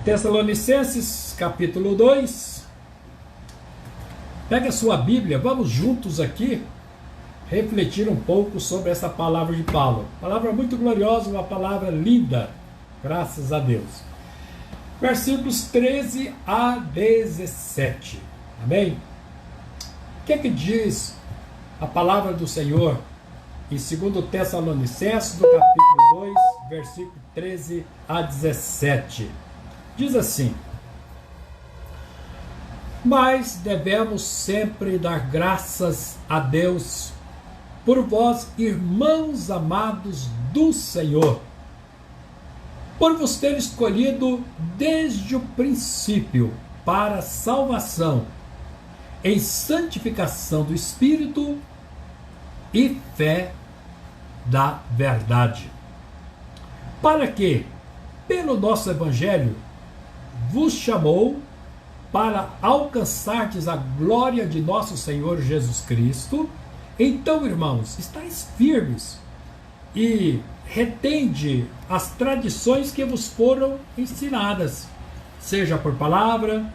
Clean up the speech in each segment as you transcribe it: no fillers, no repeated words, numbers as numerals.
Tessalonicenses, capítulo 2. Pega a sua Bíblia, vamos juntos aqui refletir um pouco sobre essa palavra de Paulo. Palavra muito gloriosa, uma palavra linda, graças a Deus. Versículos 13 a 17. Amém? O que é que diz a palavra do Senhor em 2 Tessalonicenses, do capítulo 2, versículo 13 a 17? Diz assim: mas devemos sempre dar graças a Deus por vós, irmãos amados do Senhor, por vos ter escolhido desde o princípio para a salvação, em santificação do Espírito e fé da verdade, para que, pelo nosso Evangelho, vos chamou para alcançardes a glória de nosso Senhor Jesus Cristo. Então, irmãos, estáis firmes e retende as tradições que vos foram ensinadas, seja por palavra,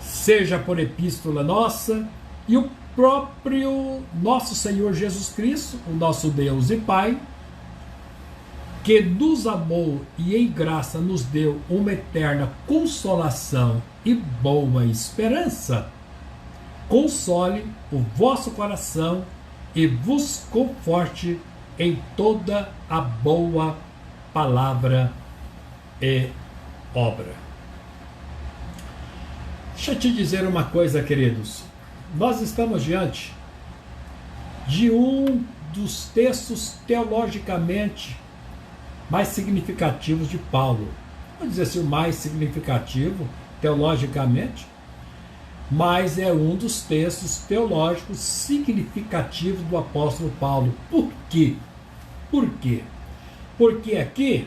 seja por epístola nossa, e o próprio nosso Senhor Jesus Cristo, o nosso Deus e Pai, que nos amou e em graça nos deu uma eterna consolação e boa esperança, console o vosso coração e vos conforte em toda a boa palavra e obra. Deixa eu te dizer uma coisa, queridos. Nós estamos diante de um dos textos teologicamente mais significativos de Paulo. Vou dizer assim, o mais significativo teologicamente, mas é um dos textos teológicos significativos do apóstolo Paulo. Por quê? Por quê? Porque aqui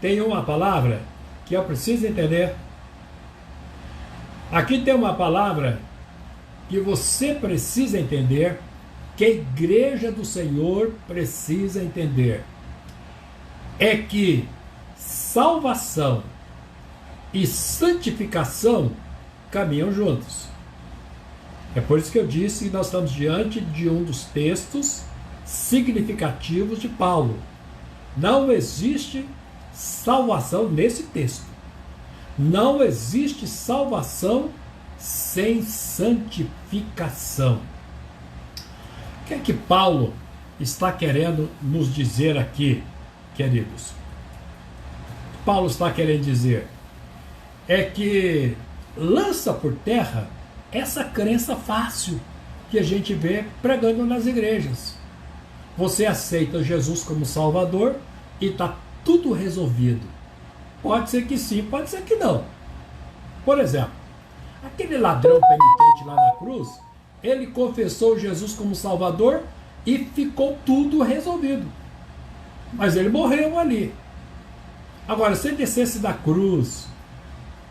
tem uma palavra que eu preciso entender. Aqui tem uma palavra que você precisa entender, que a igreja do Senhor precisa entender. É que salvação e santificação caminham juntos. É por isso que eu disse que nós estamos diante de um dos textos significativos de Paulo. Não existe salvação nesse texto. Não existe salvação sem santificação. O que é que Paulo está querendo nos dizer aqui, queridos? Paulo está querendo dizer é que lança por terra essa crença fácil que a gente vê pregando nas igrejas. Você aceita Jesus como Salvador e está tudo resolvido. Pode ser que sim, pode ser que não. Por exemplo, aquele ladrão penitente lá na cruz, ele confessou Jesus como Salvador e ficou tudo resolvido. Mas ele morreu ali. Agora, se ele descesse da cruz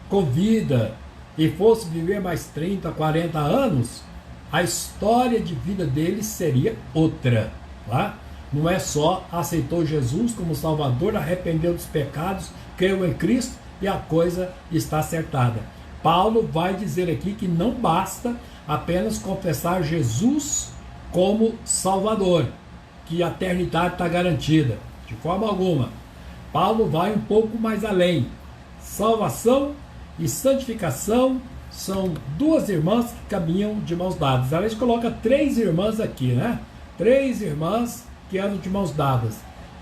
com vida e fosse viver mais 30, 40 anos, a história de vida dele seria outra. Tá? Não é só aceitou Jesus como Salvador, arrependeu dos pecados, creu em Cristo e a coisa está acertada. Paulo vai dizer aqui que não basta apenas confessar Jesus como Salvador, que a eternidade está garantida. De forma alguma. Paulo vai um pouco mais além. Salvação e santificação são duas irmãs que caminham de mãos dadas. Ela coloca três irmãs aqui, né? Três irmãs que andam de mãos dadas.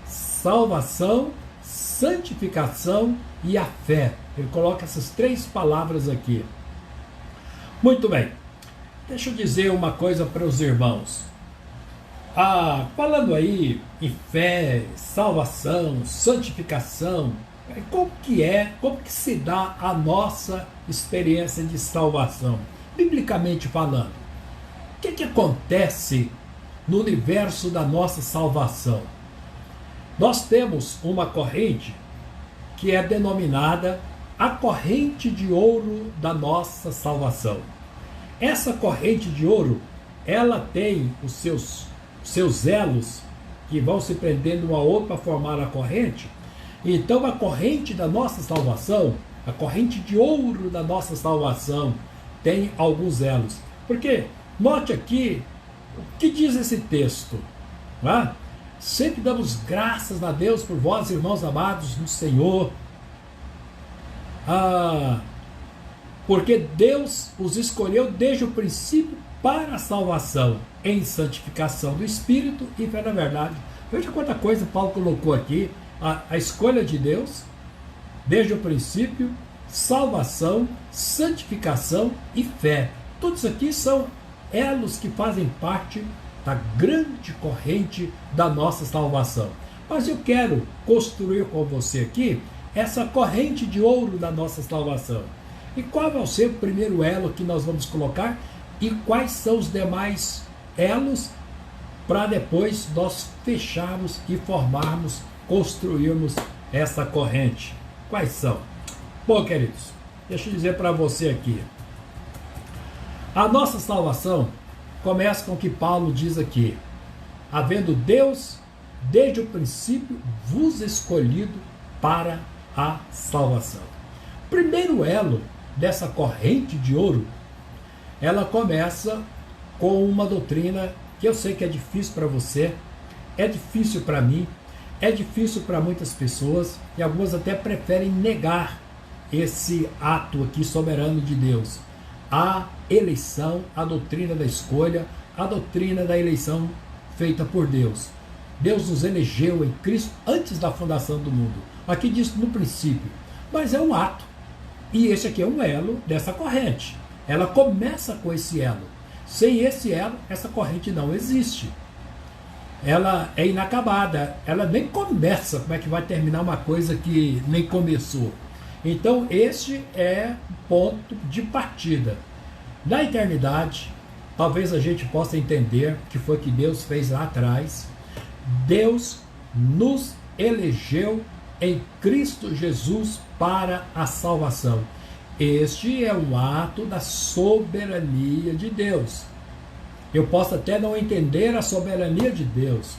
Salvação, santificação e a fé. Ele coloca essas três palavras aqui. Muito bem. Deixa eu dizer uma coisa para os irmãos. Falando aí em fé, salvação, santificação, como que se dá a nossa experiência de salvação? Biblicamente falando, o que acontece no universo da nossa salvação? Nós temos uma corrente que é denominada a corrente de ouro da nossa salvação. Essa corrente de ouro, ela tem os seus elos que vão se prendendo um ao outro para formar a corrente. Então a corrente da nossa salvação a corrente de ouro da nossa salvação, tem alguns elos. Porque, note aqui, o que diz esse texto? Não é? Sempre damos graças a Deus por vós, irmãos amados no Senhor, porque Deus os escolheu desde o princípio para a salvação, em santificação do Espírito e fé na verdade. Veja quanta coisa Paulo colocou aqui, a escolha de Deus, desde o princípio, salvação, santificação e fé. Tudo isso aqui são elos que fazem parte da grande corrente da nossa salvação. Mas eu quero construir com você aqui essa corrente de ouro da nossa salvação. E qual vai ser o primeiro elo que nós vamos colocar? E quais são os demais elos para depois nós fecharmos e formarmos, construirmos essa corrente? Quais são? Bom, queridos, deixa eu dizer para você aqui. A nossa salvação começa com o que Paulo diz aqui: havendo Deus, desde o princípio, vos escolhido para a salvação. Primeiro elo dessa corrente de ouro, ela começa com uma doutrina que eu sei que é difícil para você, é difícil para mim, é difícil para muitas pessoas, e algumas até preferem negar esse ato aqui soberano de Deus. A eleição, a doutrina da escolha, a doutrina da eleição feita por Deus. Deus nos elegeu em Cristo antes da fundação do mundo. Aqui diz no princípio, mas é um ato. E esse aqui é um elo dessa corrente. Ela começa com esse elo. Sem esse elo, essa corrente não existe. Ela é inacabada. Ela nem começa. Como é que vai terminar uma coisa que nem começou? Então, este é o ponto de partida. Na eternidade, talvez a gente possa entender que foi que Deus fez lá atrás. Deus nos elegeu em Cristo Jesus para a salvação. Este é um ato da soberania de Deus. Eu posso até não entender a soberania de Deus,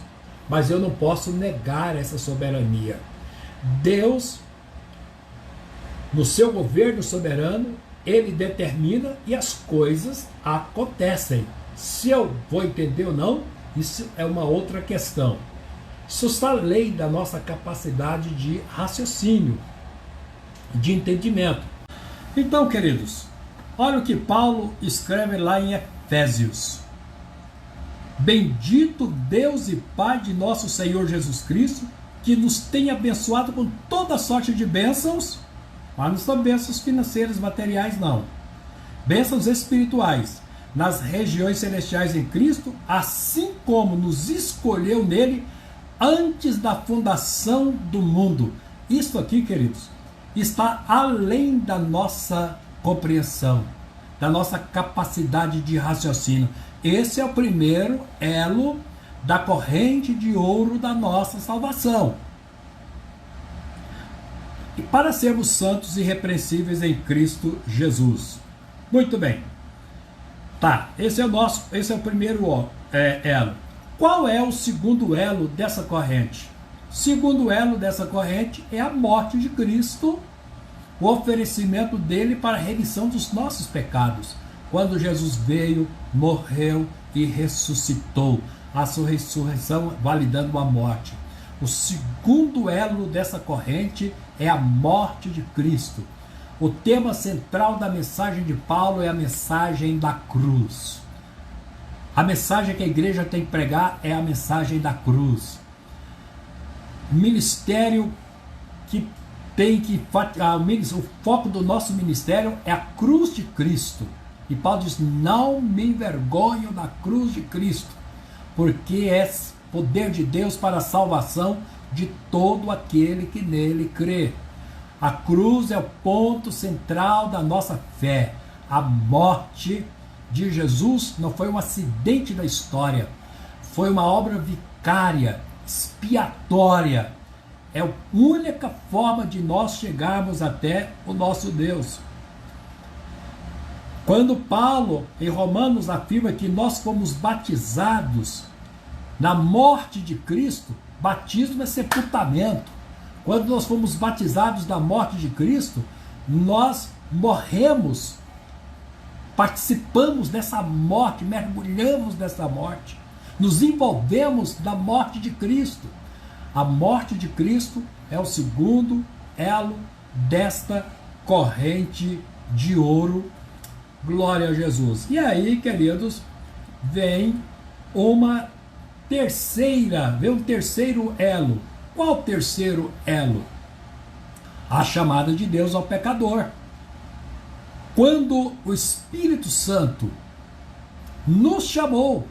mas eu não posso negar essa soberania. Deus, no seu governo soberano, ele determina e as coisas acontecem. Se eu vou entender ou não, isso é uma outra questão. Isso está além da nossa capacidade de raciocínio, de entendimento. Então, queridos, olha o que Paulo escreve lá em Efésios. Bendito Deus e Pai de nosso Senhor Jesus Cristo, que nos tem abençoado com toda sorte de bênçãos, mas não são bênçãos financeiras, materiais, não. Bênçãos espirituais, nas regiões celestiais em Cristo, assim como nos escolheu nele antes da fundação do mundo. Isso aqui, queridos, está além da nossa compreensão, da nossa capacidade de raciocínio. Esse é o primeiro elo da corrente de ouro da nossa salvação. E para sermos santos e irrepreensíveis em Cristo Jesus. Muito bem. Tá, esse é o primeiro elo. Qual é o segundo elo dessa corrente? O segundo elo dessa corrente é a morte de Cristo, o oferecimento dele para a remissão dos nossos pecados. Quando Jesus veio, morreu e ressuscitou. A sua ressurreição validando a morte. O segundo elo dessa corrente é a morte de Cristo. O tema central da mensagem de Paulo é a mensagem da cruz. A mensagem que a igreja tem que pregar é a mensagem da cruz. O ministério que tem que... O foco do nosso ministério é a cruz de Cristo. E Paulo diz, não me envergonho da cruz de Cristo, porque é poder de Deus para a salvação de todo aquele que nele crê. A cruz é o ponto central da nossa fé. A morte de Jesus não foi um acidente da história, foi uma obra vicária, expiatória. É a única forma de nós chegarmos até o nosso Deus. Quando Paulo, em Romanos, afirma que nós fomos batizados na morte de Cristo, batismo é sepultamento. Quando nós fomos batizados na morte de Cristo, nós morremos, participamos dessa morte, mergulhamos nessa morte, nos envolvemos na morte de Cristo. A morte de Cristo é o segundo elo desta corrente de ouro. Glória a Jesus. E aí, queridos, vem um terceiro elo. Qual o terceiro elo? A chamada de Deus ao pecador. Quando o Espírito Santo nos chamou,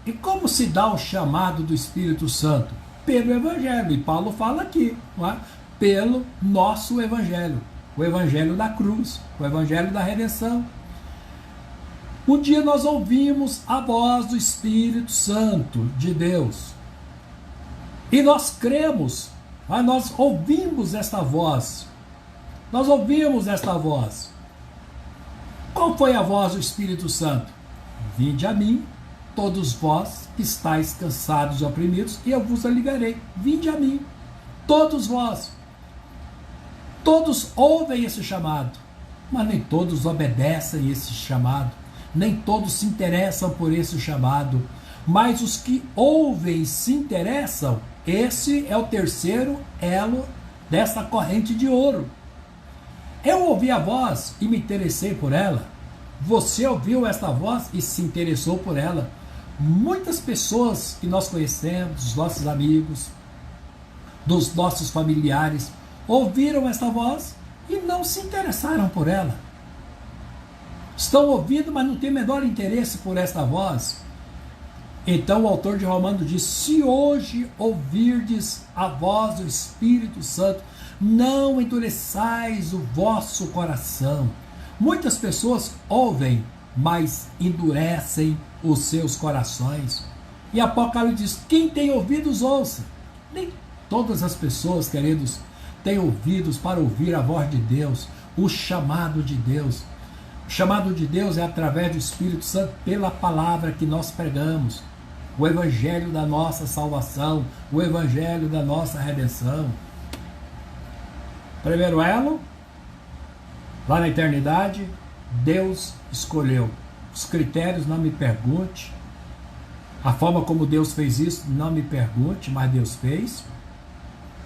e como se dá o chamado do Espírito Santo? Pelo Evangelho, e Paulo fala aqui, não é? Pelo nosso Evangelho, o Evangelho da cruz, o Evangelho da redenção. Um dia nós ouvimos a voz do Espírito Santo de Deus, e nós cremos, nós ouvimos esta voz, Qual foi a voz do Espírito Santo? Vinde a mim, todos vós que estáis cansados e oprimidos, e eu vos aliviarei. Vinde a mim, todos vós. Todos ouvem esse chamado, mas nem todos obedecem esse chamado, nem todos se interessam por esse chamado, mas os que ouvem e se interessam, esse é o terceiro elo dessa corrente de ouro. Eu ouvi a voz e me interessei por ela. Você ouviu esta voz e se interessou por ela. Muitas pessoas que nós conhecemos, dos nossos amigos, dos nossos familiares, ouviram esta voz e não se interessaram por ela. Estão ouvindo, mas não têm menor interesse por esta voz. Então o autor de Romanos diz: se hoje ouvirdes a voz do Espírito Santo, não endureçais o vosso coração. Muitas pessoas ouvem, mas endurecem os seus corações. E Apocalipse diz: quem tem ouvidos, ouça. Nem todas as pessoas, queridos, têm ouvidos para ouvir a voz de Deus, o chamado de Deus. O chamado de Deus é através do Espírito Santo, pela palavra que nós pregamos, o evangelho da nossa salvação, o evangelho da nossa redenção. Primeiro elo, lá na eternidade, Deus escolheu. Os critérios, não me pergunte. A forma como Deus fez isso, não me pergunte, mas Deus fez.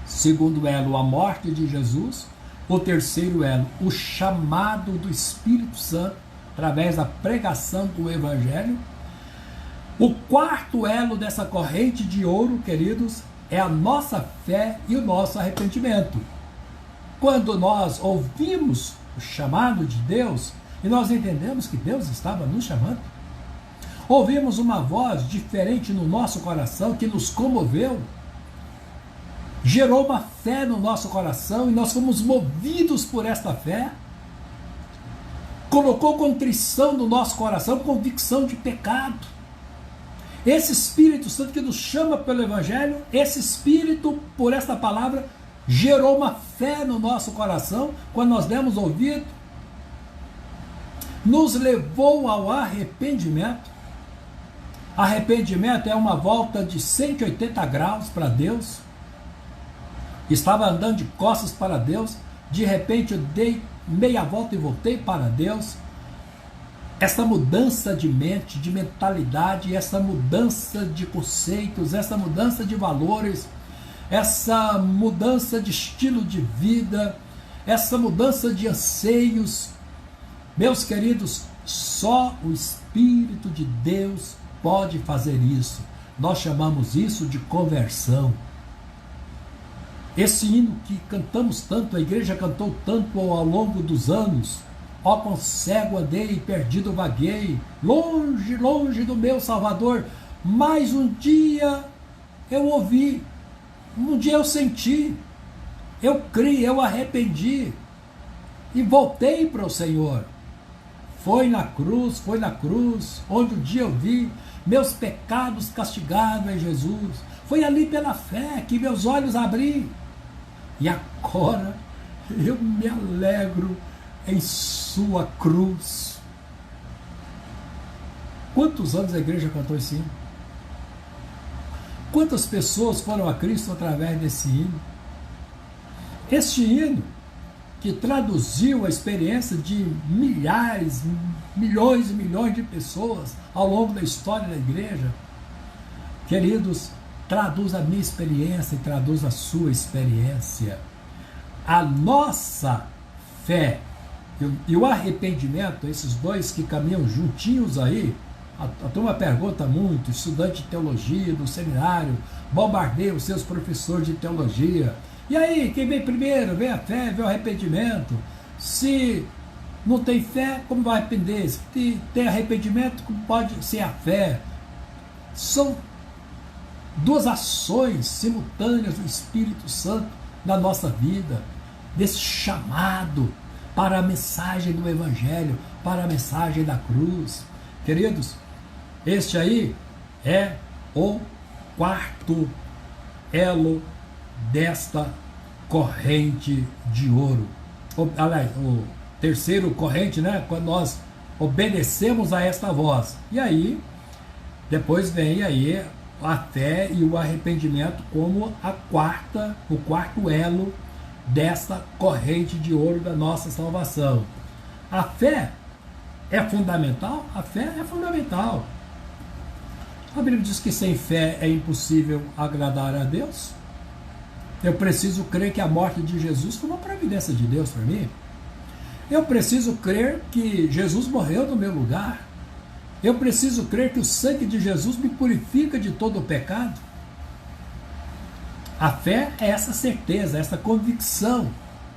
Segundo elo, a morte de Jesus. O terceiro elo, o chamado do Espírito Santo, através da pregação do Evangelho. O quarto elo dessa corrente de ouro, queridos, é a nossa fé e o nosso arrependimento. Quando nós ouvimos o chamado de Deus, e nós entendemos que Deus estava nos chamando, ouvimos uma voz diferente no nosso coração, que nos comoveu, gerou uma fé no nosso coração, e nós fomos movidos por esta fé, colocou contrição no nosso coração, convicção de pecado. Esse Espírito Santo que nos chama pelo Evangelho, esse Espírito, por esta palavra, gerou uma fé no nosso coração, quando nós demos ouvido, nos levou ao arrependimento. Arrependimento é uma volta de 180 graus para Deus. Estava andando de costas para Deus, de repente eu dei meia volta e voltei para Deus. Essa mudança de mente, de mentalidade, essa mudança de conceitos, essa mudança de valores, essa mudança de estilo de vida, essa mudança de anseios, meus queridos, só o Espírito de Deus pode fazer isso. Nós chamamos isso de conversão. Esse hino que cantamos tanto, a igreja cantou tanto ao longo dos anos, ó quão cego andei, perdido vaguei, longe, longe do meu Salvador, mas um dia eu ouvi, um dia eu senti, eu criei, eu arrependi, e voltei para o Senhor. Foi na cruz, onde um dia eu vi meus pecados castigados em Jesus. Foi ali pela fé que meus olhos abri. E agora eu me alegro em sua cruz. Quantos anos a igreja cantou esse hino? Quantas pessoas foram a Cristo através desse hino? Este hino que traduziu a experiência de milhares, milhões e milhões de pessoas ao longo da história da igreja. Queridos, traduz a minha experiência e traduz a sua experiência. A nossa fé e o arrependimento, esses dois que caminham juntinhos aí, a turma pergunta muito, estudante de teologia do seminário, bombardeia os seus professores de teologia. E aí, quem vem primeiro? Vem a fé, vem o arrependimento. Se não tem fé, como vai arrepender? Se tem arrependimento, como pode ser a fé? São duas ações simultâneas do Espírito Santo na nossa vida, desse chamado para a mensagem do Evangelho, para a mensagem da cruz. Queridos, este aí é o quarto elo desta corrente de ouro. Aliás, o terceiro corrente, né? Quando nós obedecemos a esta voz. E aí, depois vem aí a fé e o arrependimento como o quarto elo desta corrente de ouro da nossa salvação. A fé é fundamental? A fé é fundamental. A Bíblia diz que sem fé é impossível agradar a Deus. Eu preciso crer que a morte de Jesus foi uma providência de Deus para mim. Eu preciso crer que Jesus morreu no meu lugar. Eu preciso crer que o sangue de Jesus me purifica de todo o pecado. A fé é essa certeza, essa convicção.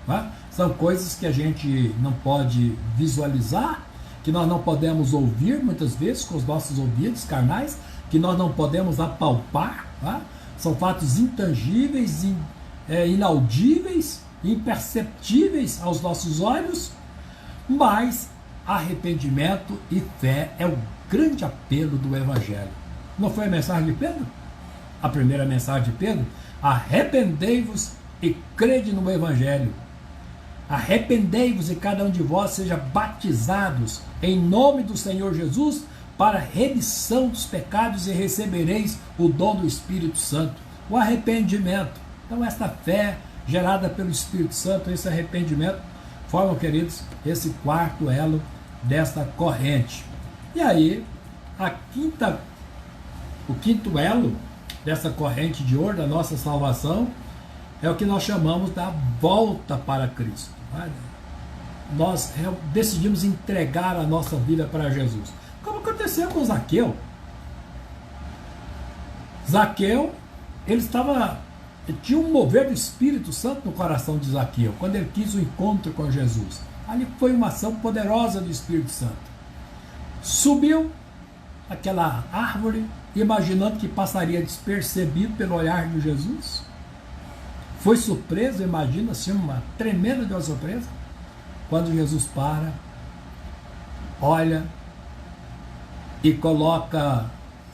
Tá? São coisas que a gente não pode visualizar, que nós não podemos ouvir muitas vezes com os nossos ouvidos carnais, que nós não podemos apalpar. Tá? São fatos intangíveis, inaudíveis, imperceptíveis aos nossos olhos, mas arrependimento e fé é o grande apelo do Evangelho. Não foi a mensagem de Pedro? A primeira mensagem de Pedro? Arrependei-vos e crede no Evangelho. Arrependei-vos e cada um de vós seja batizados em nome do Senhor Jesus para remissão dos pecados e recebereis o dom do Espírito Santo. O arrependimento. Então esta fé gerada pelo Espírito Santo, esse arrependimento, formam, queridos, esse quarto elo desta corrente. E aí, o quinto elo dessa corrente de ouro da nossa salvação é o que nós chamamos da volta para Cristo. Nós decidimos entregar a nossa vida para Jesus. Como aconteceu com Zaqueu. Zaqueu, ele tinha um mover do Espírito Santo no coração de Zaqueu, quando ele quis o encontro com Jesus. Ali foi uma ação poderosa do Espírito Santo. Subiu aquela árvore, imaginando que passaria despercebido pelo olhar de Jesus. Foi surpreso, imagina assim, uma tremenda de uma surpresa, quando Jesus para, olha e coloca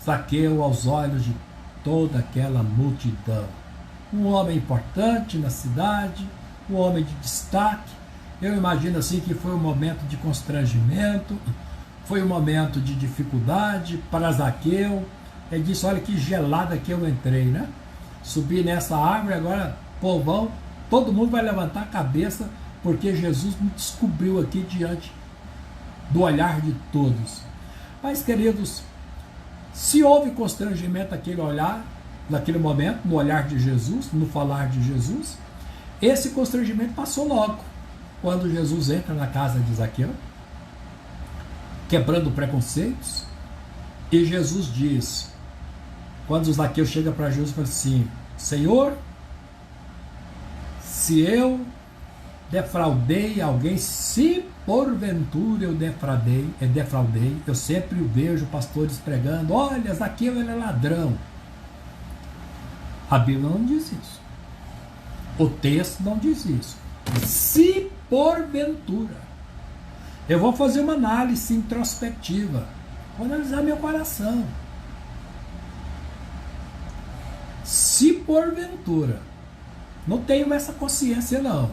Zaqueu aos olhos de toda aquela multidão. Um homem importante na cidade, um homem de destaque. Eu imagino assim que foi um momento de constrangimento, foi um momento de dificuldade para Zaqueu. Ele disse, olha que gelada que eu entrei, né? Subi nessa árvore, agora, povão, todo mundo vai levantar a cabeça, porque Jesus me descobriu aqui diante do olhar de todos. Mas, queridos, se houve constrangimento naquele olhar, naquele momento, no olhar de Jesus, no falar de Jesus, esse constrangimento passou logo, quando Jesus entra na casa de Zaqueu, quebrando preconceitos, e Jesus diz, quando Zaqueu chega para Jesus e fala assim, Senhor, se eu defraudei alguém, se porventura eu defraudei, eu sempre vejo pastores pregando, olha, Zaqueu ele é ladrão. A Bíblia não diz isso. O texto não diz isso. Se porventura, eu vou fazer uma análise introspectiva, vou analisar meu coração. Se porventura, não tenho essa consciência não,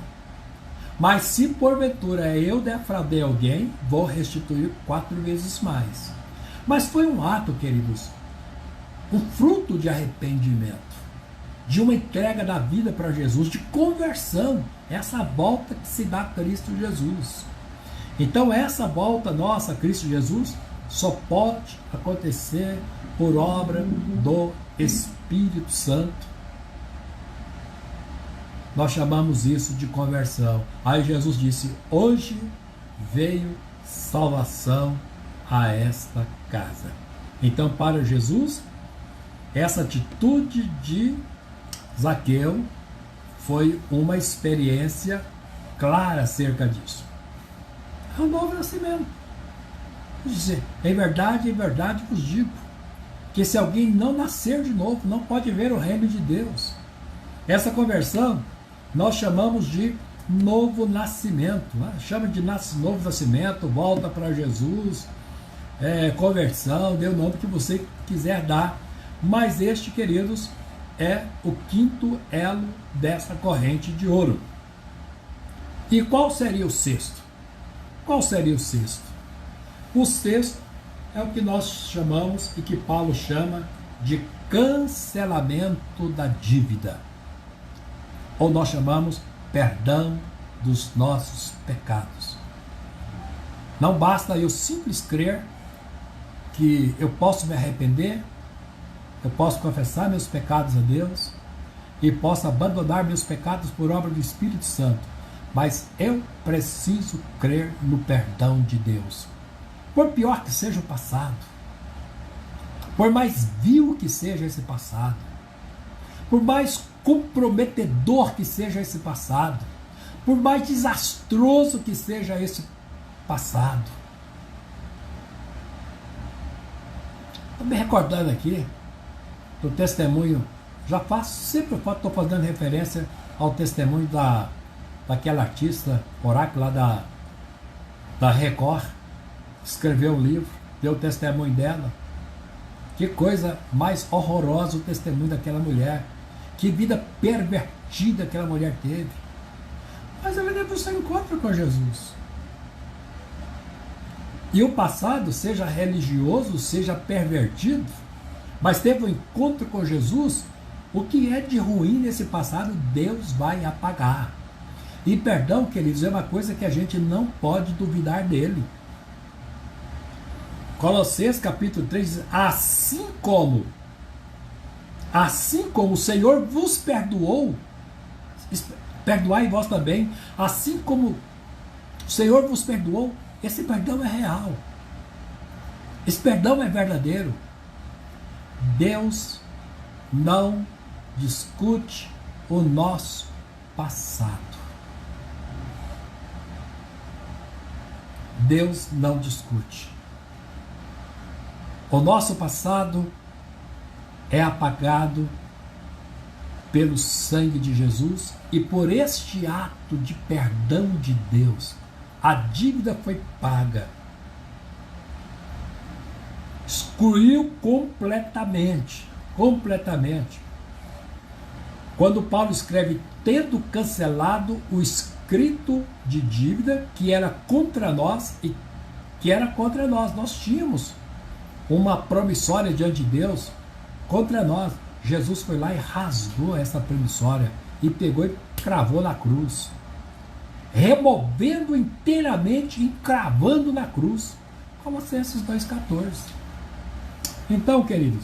mas se porventura eu defraudei alguém, vou restituir 4 vezes mais. Mas foi um ato, queridos, um fruto de arrependimento. de uma entrega da vida para Jesus, de conversão, essa volta que se dá a Cristo Jesus. Então essa volta nossa a Cristo Jesus só pode acontecer por obra do Espírito Santo. Nós chamamos isso de conversão. Aí Jesus disse: hoje veio salvação a esta casa. Então, para Jesus, essa atitude de Zaqueu foi uma experiência clara acerca disso. É um novo nascimento. Quer dizer, em verdade vos digo, que se alguém não nascer de novo, não pode ver o reino de Deus. Essa conversão nós chamamos de novo nascimento, né? Chama de novo nascimento, volta para Jesus, conversão, dê o nome que você quiser dar. Mas este, queridos, é o quinto elo dessa corrente de ouro. E qual seria o sexto? Qual seria o sexto? O sexto é o que nós chamamos e que Paulo chama de cancelamento da dívida. Ou nós chamamos perdão dos nossos pecados. Não basta eu simples crer que eu posso me arrepender, eu posso confessar meus pecados a Deus e posso abandonar meus pecados por obra do Espírito Santo, mas eu preciso crer no perdão de Deus. Por pior que seja o passado, por mais vil que seja esse passado, por mais comprometedor que seja esse passado, por mais desastroso que seja esse passado. Estou me recordando aqui do testemunho, sempre estou fazendo referência ao testemunho daquela artista, Oráculo lá da Record, escreveu um livro, deu o testemunho dela. Que coisa mais horrorosa o testemunho daquela mulher. Que vida pervertida aquela mulher teve. Mas ela teve o seu encontro com Jesus. E o passado, seja religioso, seja pervertido, mas teve um encontro com Jesus, o que é de ruim nesse passado, Deus vai apagar. E perdão, queridos, é uma coisa que a gente não pode duvidar dele. Colossenses capítulo 3 diz: assim como o Senhor vos perdoou, perdoai vós também. Assim como o Senhor vos perdoou, esse perdão é real. Esse perdão é verdadeiro. Deus não discute o nosso passado. Deus não discute. O nosso passado é apagado pelo sangue de Jesus e por este ato de perdão de Deus, a dívida foi paga. Excluiu completamente. Quando Paulo escreve, tendo cancelado o escrito de dívida que era contra nós, nós tínhamos uma promissória diante de Deus contra nós. Jesus foi lá e rasgou essa promissória e pegou e cravou na cruz, removendo inteiramente e cravando na cruz. Colossenses 2,14. Então, queridos,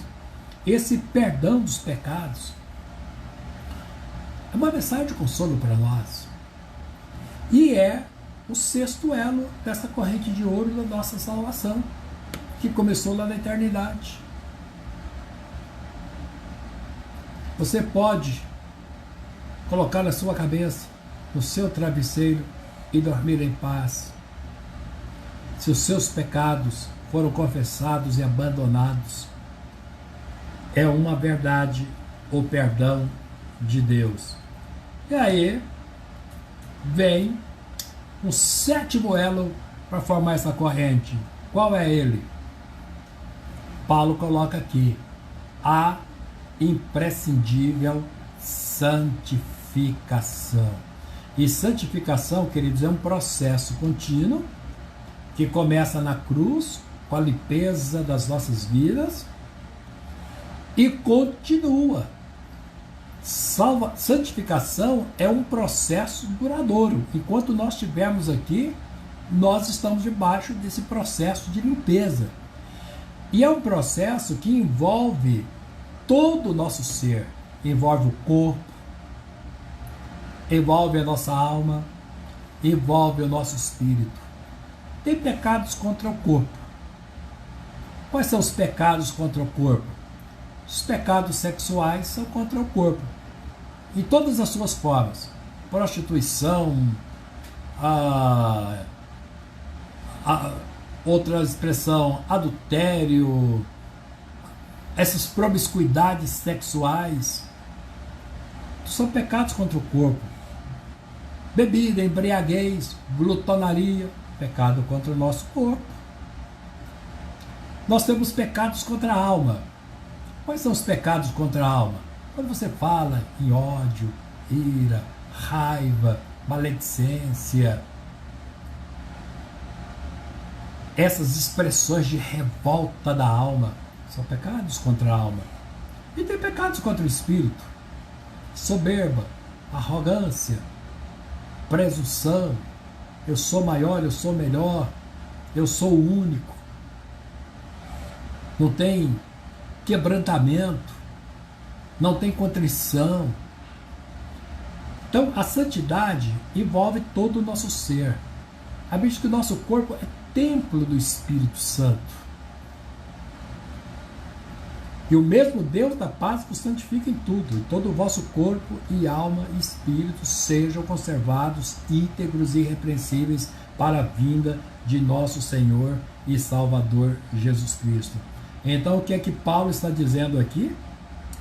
esse perdão dos pecados é uma mensagem de consolo para nós e é o sexto elo dessa corrente de ouro da nossa salvação, que começou lá na eternidade. Você pode colocar na sua cabeça, no seu travesseiro e dormir em paz, se os seus pecados foram confessados e abandonados. É uma verdade o perdão de Deus. E aí vem um sétimo elo para formar essa corrente. Qual é ele? Paulo coloca aqui: a imprescindível santificação. E santificação, queridos, é um processo contínuo que começa na cruz, com a limpeza das nossas vidas, e continua Santificação é um processo duradouro. Enquanto nós estivermos aqui, nós estamos debaixo desse processo de limpeza. E é um processo que envolve todo o nosso ser. Envolve o corpo, envolve a nossa alma, envolve o nosso espírito. Tem pecados contra o corpo. Quais são os pecados contra o corpo? Os pecados sexuais são contra o corpo, em todas as suas formas. Prostituição, outra expressão, adultério, essas promiscuidades sexuais, são pecados contra o corpo. Bebida, embriaguez, glutonaria, pecado contra o nosso corpo. Nós temos pecados contra a alma. Quais são os pecados contra a alma? Quando você fala em ódio, ira, raiva, maledicência, essas expressões de revolta da alma, são pecados contra a alma. E tem pecados contra o espírito: soberba, arrogância, presunção, eu sou maior, eu sou melhor, eu sou o único. Não tem quebrantamento, não tem contrição. Então a santidade envolve todo o nosso ser. A Bíblia diz que o nosso corpo é templo do Espírito Santo. E o mesmo Deus da paz vos santifica em tudo, e todo o vosso corpo e alma e espírito sejam conservados íntegros e irrepreensíveis para a vinda de nosso Senhor e Salvador Jesus Cristo. Então o que é que Paulo está dizendo aqui,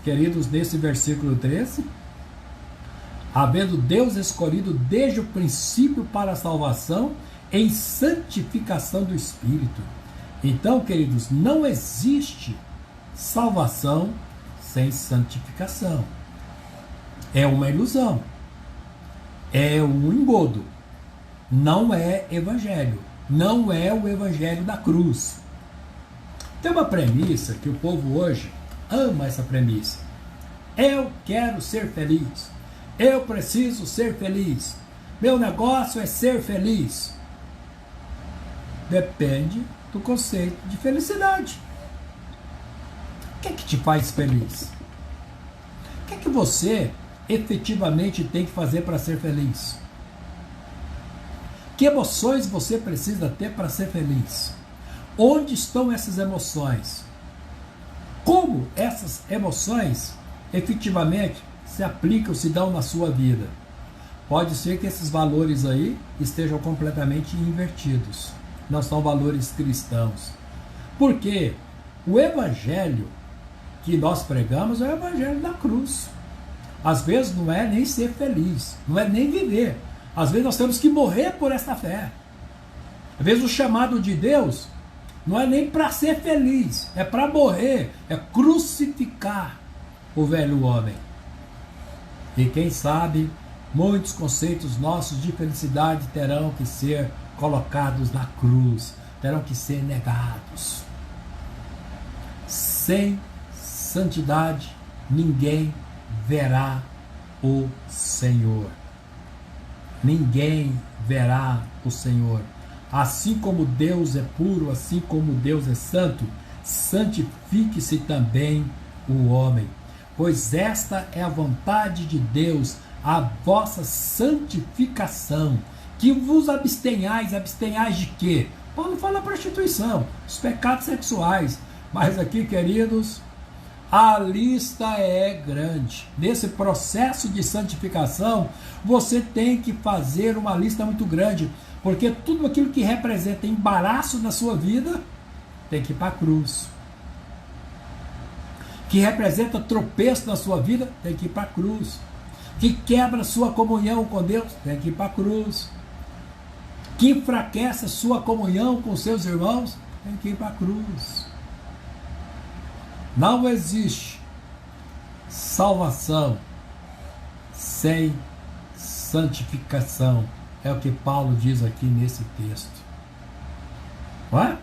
queridos, nesse versículo 13? Havendo Deus escolhido desde o princípio para a salvação em santificação do Espírito. Então, queridos, não existe salvação sem santificação. É uma ilusão. É um engodo. Não é evangelho. Não é o evangelho da cruz. Tem uma premissa que o povo hoje ama essa premissa. Eu quero ser feliz. Eu preciso ser feliz. Meu negócio é ser feliz. Depende do conceito de felicidade. O que é que te faz feliz? O que é que você efetivamente tem que fazer para ser feliz? Que emoções você precisa ter para ser feliz? Onde estão essas emoções? Como essas emoções efetivamente se aplicam, se dão na sua vida? Pode ser que esses valores aí estejam completamente invertidos. Não são valores cristãos. Porque o evangelho que nós pregamos é o evangelho da cruz. Às vezes não é nem ser feliz, não é nem viver. Às vezes nós temos que morrer por esta fé. Às vezes o chamado de Deus não é nem para ser feliz, é para morrer, é crucificar o velho homem. E quem sabe, muitos conceitos nossos de felicidade terão que ser colocados na cruz, terão que ser negados. Sem santidade, ninguém verá o Senhor. Ninguém verá o Senhor. Assim como Deus é puro, assim como Deus é santo, santifique-se também o homem. Pois esta é a vontade de Deus, a vossa santificação. Que vos abstenhais. Abstenhais de quê? Paulo fala a prostituição, os pecados sexuais. Mas aqui, queridos, a lista é grande. Nesse processo de santificação, você tem que fazer uma lista muito grande, porque tudo aquilo que representa embaraço na sua vida tem que ir para a cruz. Que representa tropeço na sua vida tem que ir para a cruz. Que quebra sua comunhão com Deus tem que ir para a cruz. Que enfraquece a sua comunhão com seus irmãos tem que ir para a cruz. Não existe salvação sem santificação. É o que Paulo diz aqui nesse texto. Não é?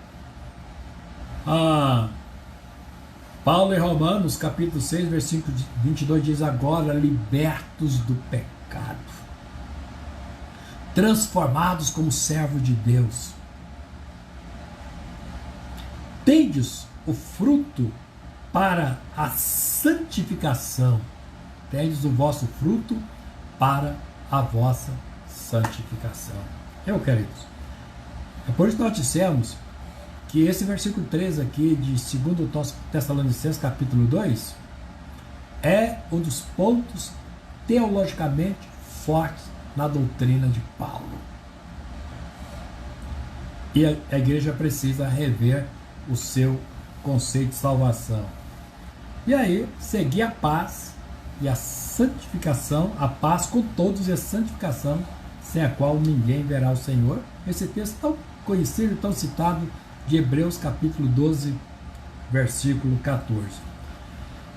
Paulo em Romanos, capítulo 6, versículo 22 diz: agora libertos do pecado, transformados como servo de Deus, tendes o fruto para a santificação, tendes o vosso fruto para a vossa santificação. Queridos, é por isso que nós dissemos que esse versículo 3 aqui de 2 Tessalonicenses capítulo 2 é um dos pontos teologicamente fortes na doutrina de Paulo. E a igreja precisa rever o seu conceito de salvação. E aí, seguir a paz e a santificação, a paz com todos e a santificação, sem a qual ninguém verá o Senhor. Esse texto tão conhecido, tão citado, de Hebreus capítulo 12, versículo 14.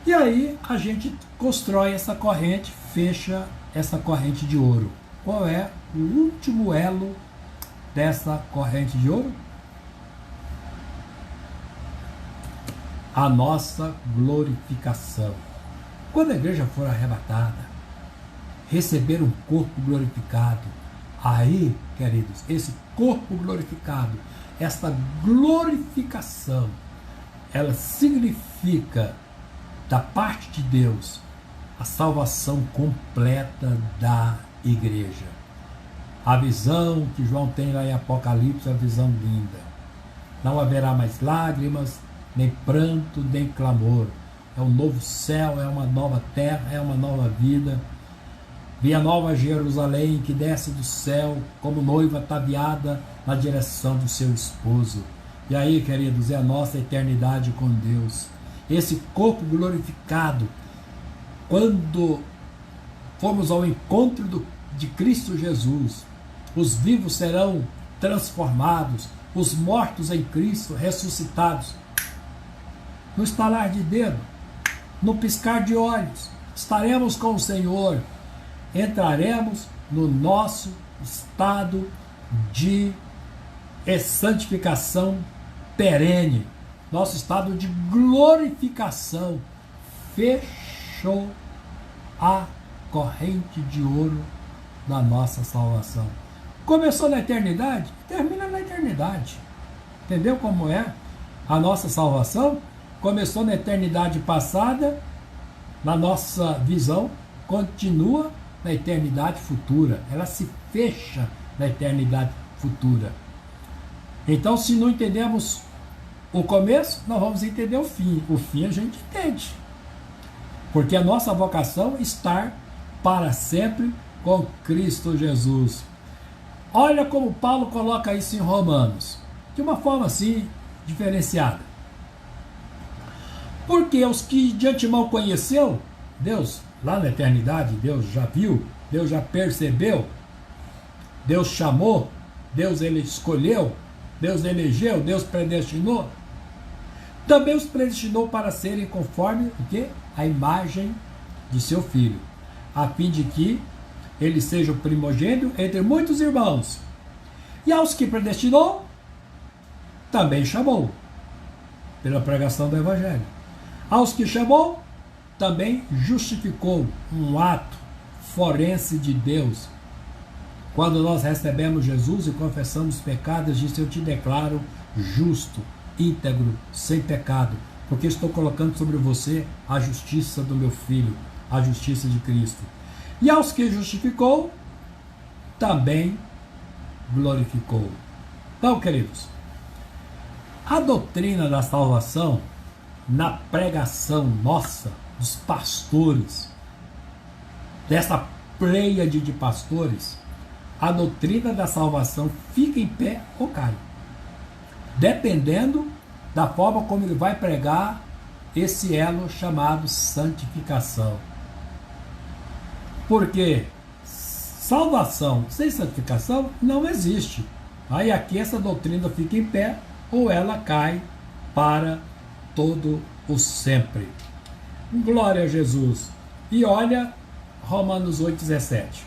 E aí a gente constrói essa corrente, fecha essa corrente de ouro. Qual é o último elo dessa corrente de ouro? A nossa glorificação. Quando a igreja for arrebatada, receber um corpo glorificado, aí, queridos, esse corpo glorificado, esta glorificação, ela significa, da parte de Deus, a salvação completa da igreja. A visão que João tem lá em Apocalipse é uma visão linda. Não haverá mais lágrimas, nem pranto, nem clamor. É um novo céu, é uma nova terra, é uma nova vida. Vi a nova Jerusalém que desce do céu como noiva ataviada na direção do seu esposo. E aí, queridos, é a nossa eternidade com Deus. Esse corpo glorificado, quando formos ao encontro de Cristo Jesus, os vivos serão transformados, os mortos em Cristo ressuscitados. No estalar de dedo, no piscar de olhos, estaremos com o Senhor. Entraremos no nosso estado de santificação perene, nosso estado de glorificação. Fechou a corrente de ouro da nossa salvação. Começou na eternidade, termina na eternidade. Entendeu como é? A nossa salvação começou na eternidade passada, na nossa visão, continua na eternidade futura. Ela se fecha na eternidade futura. Então, se não entendemos o começo, nós vamos entender o fim. O fim a gente entende. Porque a nossa vocação é estar para sempre com Cristo Jesus. Olha como Paulo coloca isso em Romanos, de uma forma assim, diferenciada. Porque os que de antemão conheceu, Deus, lá na eternidade, Deus já viu, Deus já percebeu, Deus chamou, Deus ele escolheu, Deus elegeu, Deus predestinou. Também os predestinou para serem conforme o quê? A imagem de seu Filho, a fim de que ele seja o primogênito entre muitos irmãos. E aos que predestinou, também chamou, pela pregação do Evangelho. Aos que chamou, também justificou, um ato forense de Deus. Quando nós recebemos Jesus e confessamos pecados, diz: eu te declaro justo, íntegro, sem pecado, porque estou colocando sobre você a justiça do meu Filho, a justiça de Cristo. E aos que justificou, também glorificou. Então, queridos, a doutrina da salvação, na pregação nossa, dos pastores, dessa pleiade de pastores, a doutrina da salvação fica em pé ou cai, dependendo da forma como ele vai pregar esse elo chamado santificação. Porque salvação sem santificação não existe. Aí aqui essa doutrina fica em pé ou ela cai para todo o sempre. Glória a Jesus. E olha Romanos 8,17.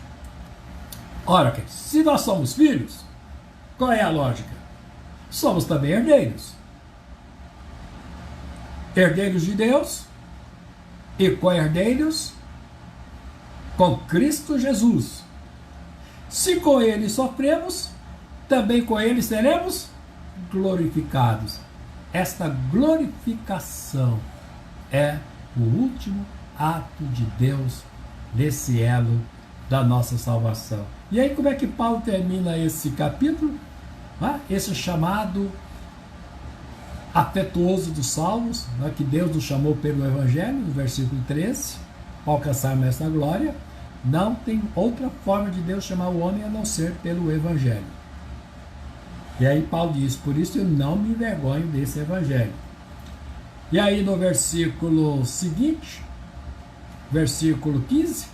Ora, se nós somos filhos, qual é a lógica? Somos também herdeiros. herdeiros de Deus e co-herdeiros com Cristo Jesus. Se com ele sofremos, também com ele seremos glorificados. Esta glorificação é o último ato de Deus nesse elo da nossa salvação. E aí como é que Paulo termina esse capítulo? Esse chamado afetuoso dos salmos, que Deus nos chamou pelo Evangelho, no versículo 13, para alcançarmos essa glória. Não tem outra forma de Deus chamar o homem a não ser pelo Evangelho. E aí Paulo diz, por isso eu não me envergonho desse Evangelho. E aí no versículo seguinte, versículo 15,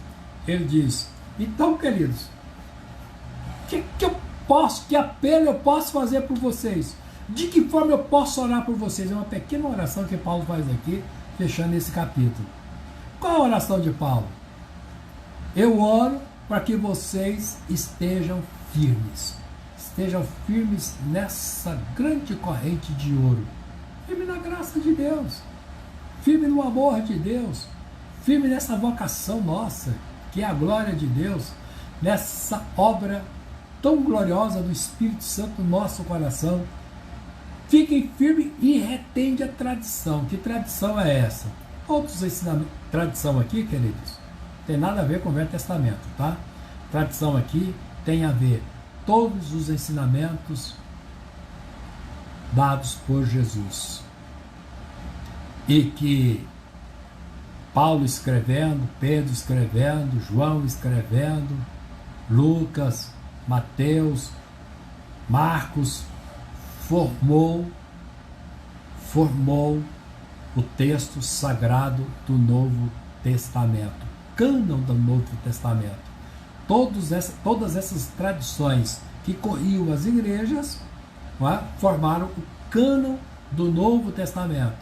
ele diz, então queridos, que apelo eu posso fazer por vocês? De que forma eu posso orar por vocês? É uma pequena oração que Paulo faz aqui, fechando esse capítulo. Qual a oração de Paulo? Eu oro para que vocês estejam firmes nessa grande corrente de ouro, firme na graça de Deus, firme no amor de Deus, firme nessa vocação nossa, que é a glória de Deus, nessa obra tão gloriosa do Espírito Santo no nosso coração. Fiquem firmes e retende a tradição. Que tradição é essa? Outros ensinamentos. Tradição aqui, queridos, tem nada a ver com o Velho Testamento, tá? Tradição aqui tem a ver todos os ensinamentos dados por Jesus. E que Paulo escrevendo, Pedro escrevendo, João escrevendo, Lucas, Mateus, Marcos, formou o texto sagrado do Novo Testamento, cânon do Novo Testamento. Todas essas tradições que corriam as igrejas, formaram o cânon do Novo Testamento.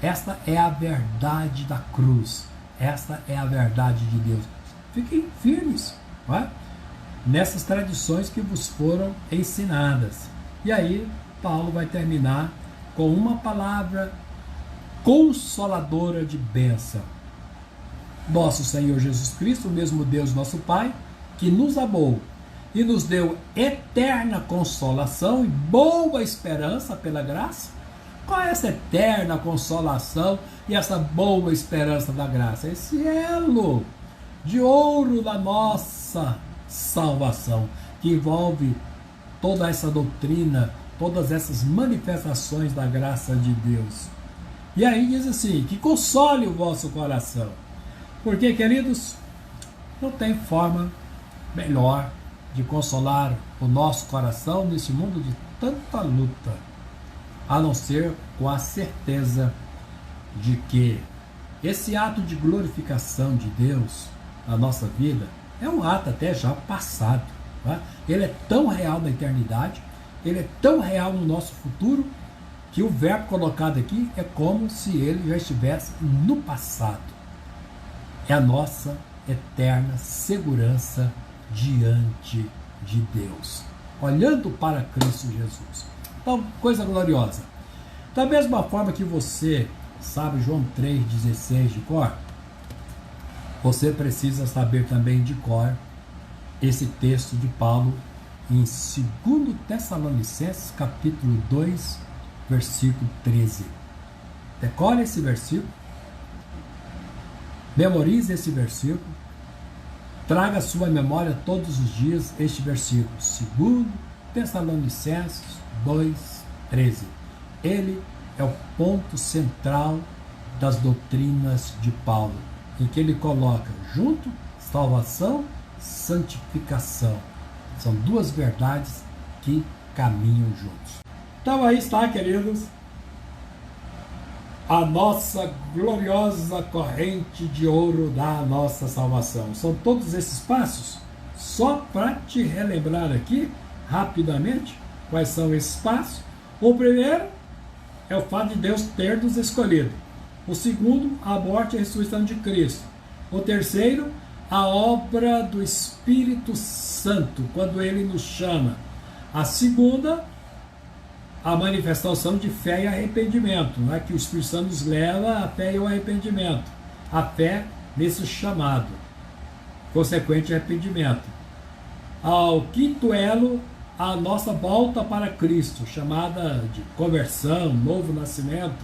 Esta é a verdade da cruz, esta é a verdade de Deus. Fiquem firmes nessas tradições que vos foram ensinadas. E aí Paulo vai terminar com uma palavra consoladora de bênção. Nosso Senhor Jesus Cristo, o mesmo Deus nosso Pai, que nos amou e nos deu eterna consolação e boa esperança pela graça. Qual é essa eterna consolação e essa boa esperança da graça? Esse elo de ouro da nossa salvação, que envolve toda essa doutrina, todas essas manifestações da graça de Deus. E aí diz assim, que console o vosso coração. Porque, queridos, não tem forma melhor de consolar o nosso coração nesse mundo de tanta luta, a não ser com a certeza de que esse ato de glorificação de Deus na nossa vida é um ato até já passado. Ele é tão real na eternidade, ele é tão real no nosso futuro, que o verbo colocado aqui é como se ele já estivesse no passado. É a nossa eterna segurança diante de Deus, olhando para Cristo Jesus. Então, coisa gloriosa. Da mesma forma que você sabe João 3,16 de cor, você precisa saber também de cor esse texto de Paulo em 2 Tessalonicenses, capítulo 2, versículo 13. Decore esse versículo, memorize esse versículo, traga à sua memória todos os dias este versículo, 2 Tessalonicenses 2, 13. Ele é o ponto central das doutrinas de Paulo, em que ele coloca junto salvação, santificação. São duas verdades que caminham juntos. Então aí está, queridos, a nossa gloriosa corrente de ouro da nossa salvação. São todos esses passos. Só para te relembrar aqui, rapidamente, quais são esses passos. O primeiro é o fato de Deus ter nos escolhido. O segundo, a morte e a ressurreição de Cristo. O terceiro, a obra do Espírito Santo, quando Ele nos chama. A segunda, a manifestação de fé e arrependimento, né? Que o Espírito Santo nos leva à fé e ao arrependimento. A fé nesse chamado, consequente arrependimento. Ao quinto elo, a nossa volta para Cristo, chamada de conversão, novo nascimento.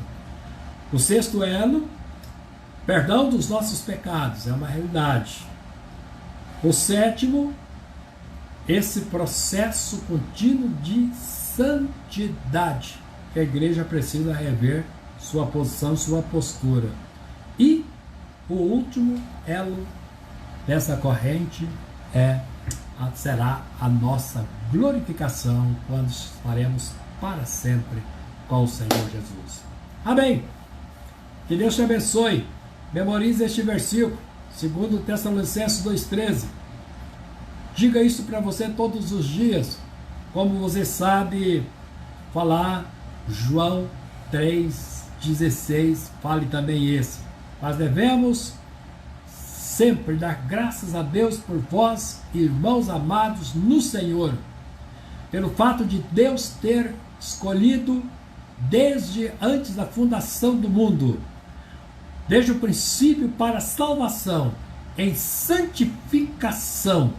O sexto elo, perdão dos nossos pecados, é uma realidade. O sétimo, esse processo contínuo de santidade, que a igreja precisa rever sua posição, sua postura. E o último elo dessa corrente será a nossa glorificação, quando estaremos para sempre com o Senhor Jesus. Amém. Que Deus te abençoe. Memorize este versículo, 2 Tessalonicenses 2,13. Diga isso para você todos os dias, como você sabe falar João 3,16, fale também esse. Mas devemos sempre dar graças a Deus por vós, irmãos amados no Senhor, pelo fato de Deus ter escolhido desde antes da fundação do mundo, desde o princípio para a salvação, em santificação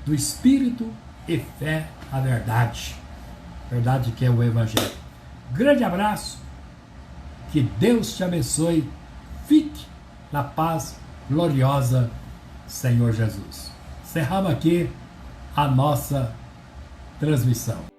do Espírito e fé à verdade. Verdade que é o Evangelho. Grande abraço, que Deus te abençoe, fique na paz gloriosa, Senhor Jesus. Encerramos aqui a nossa transmissão.